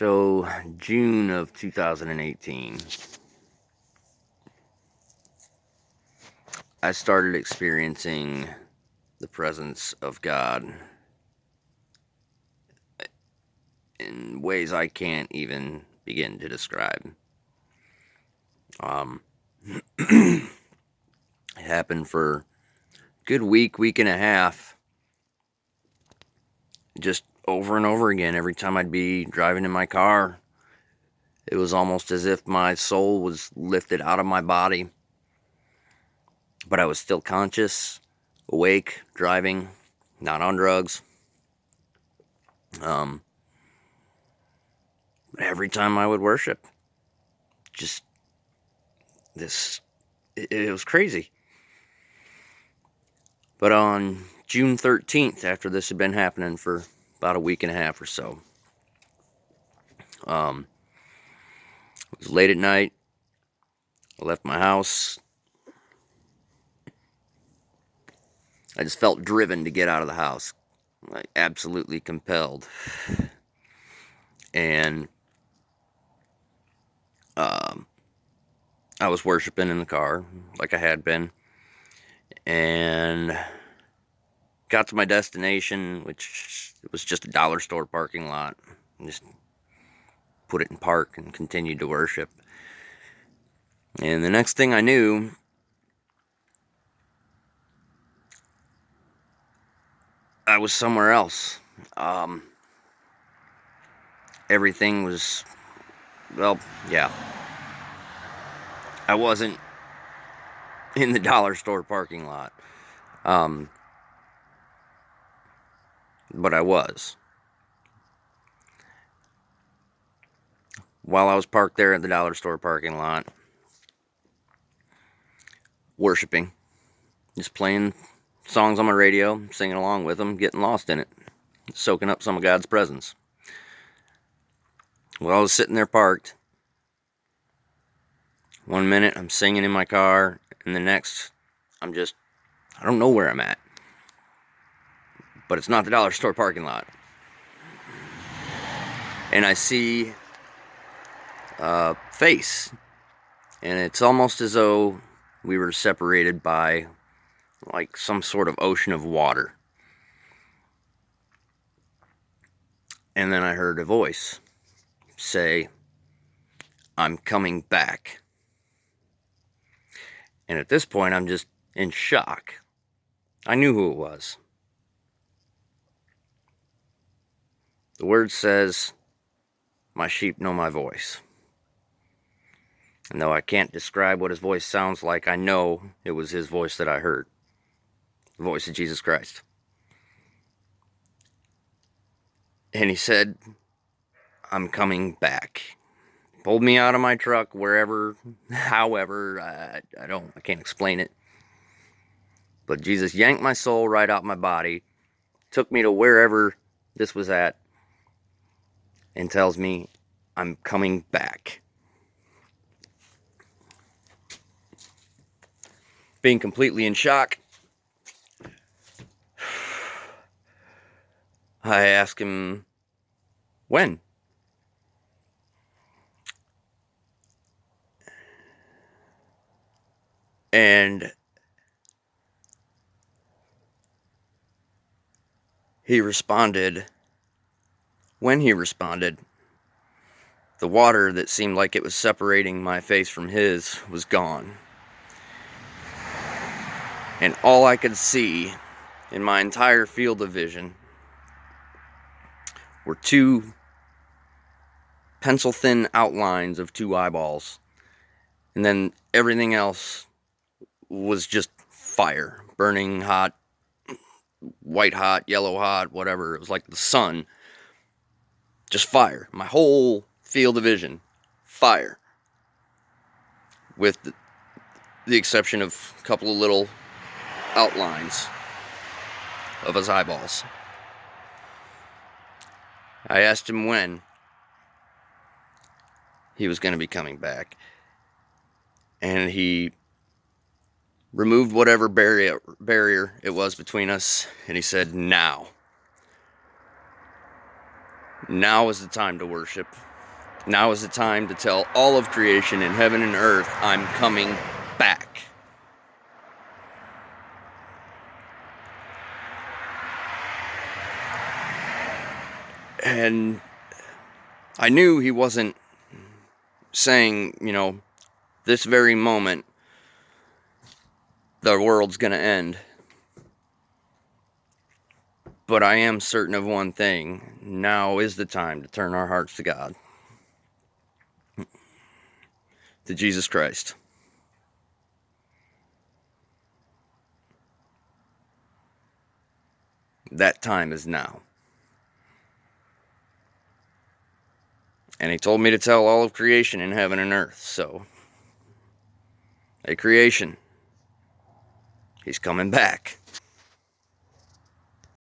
So, June of 2018, I started experiencing the presence of God in ways I can't even begin to describe. It happened for a good week and a half, just over and over again. Every time I'd be driving in my car, it was almost as if my soul was lifted out of my body, but I was still conscious, awake, driving, not on drugs. But every time I would worship, just it was crazy. But on June 13th, after this had been happening for about a week and a half or so, it was late at night. I left my house. I just felt driven to get out of the house, like absolutely compelled. And I was worshiping in the car like I had been, and got to my destination, which was just a dollar store parking lot. Just put it in park and continued to worship. And the next thing I knew, I was somewhere else. Everything was, well, yeah. I wasn't in the dollar store parking lot. But I was. While I was parked there at the dollar store parking lot, worshiping, just playing songs on my radio, singing along with them, getting lost in it, soaking up some of God's presence. While I was sitting there parked, one minute I'm singing in my car, and the next I don't know where I'm at. But it's not the dollar store parking lot. And I see a face, and it's almost as though we were separated by like some sort of ocean of water. And then I heard a voice say, "I'm coming back." And at this point, I'm just in shock. I knew who it was. The word says, "My sheep know my voice." And though I can't describe what his voice sounds like, I know it was his voice that I heard. The voice of Jesus Christ. And he said, "I'm coming back." Pulled me out of my truck, wherever, however, I can't explain it. But Jesus yanked my soul right out my body, took me to wherever this was at, and tells me, "I'm coming back." Being completely in shock, I asked him, "When?" And he responded, when he responded, the water that seemed like it was separating my face from his was gone. And all I could see in my entire field of vision were two pencil-thin outlines of two eyeballs. And then everything else was just fire, burning hot, white hot, yellow hot, whatever. It was like the sun. Just fire. My whole field of vision, fire. With the exception of a couple of little outlines of his eyeballs. I asked him when he was going to be coming back. And he removed whatever barrier it was between us, and he said, "Now. Now is the time to worship. Now is the time to tell all of creation in heaven and earth, I'm coming back. And I knew he wasn't saying, this very moment, the world's going to end. But I am certain of one thing. Now is the time to turn our hearts to God. To Jesus Christ. That time is now. And he told me to tell all of creation in heaven and earth. So, hey creation, he's coming back.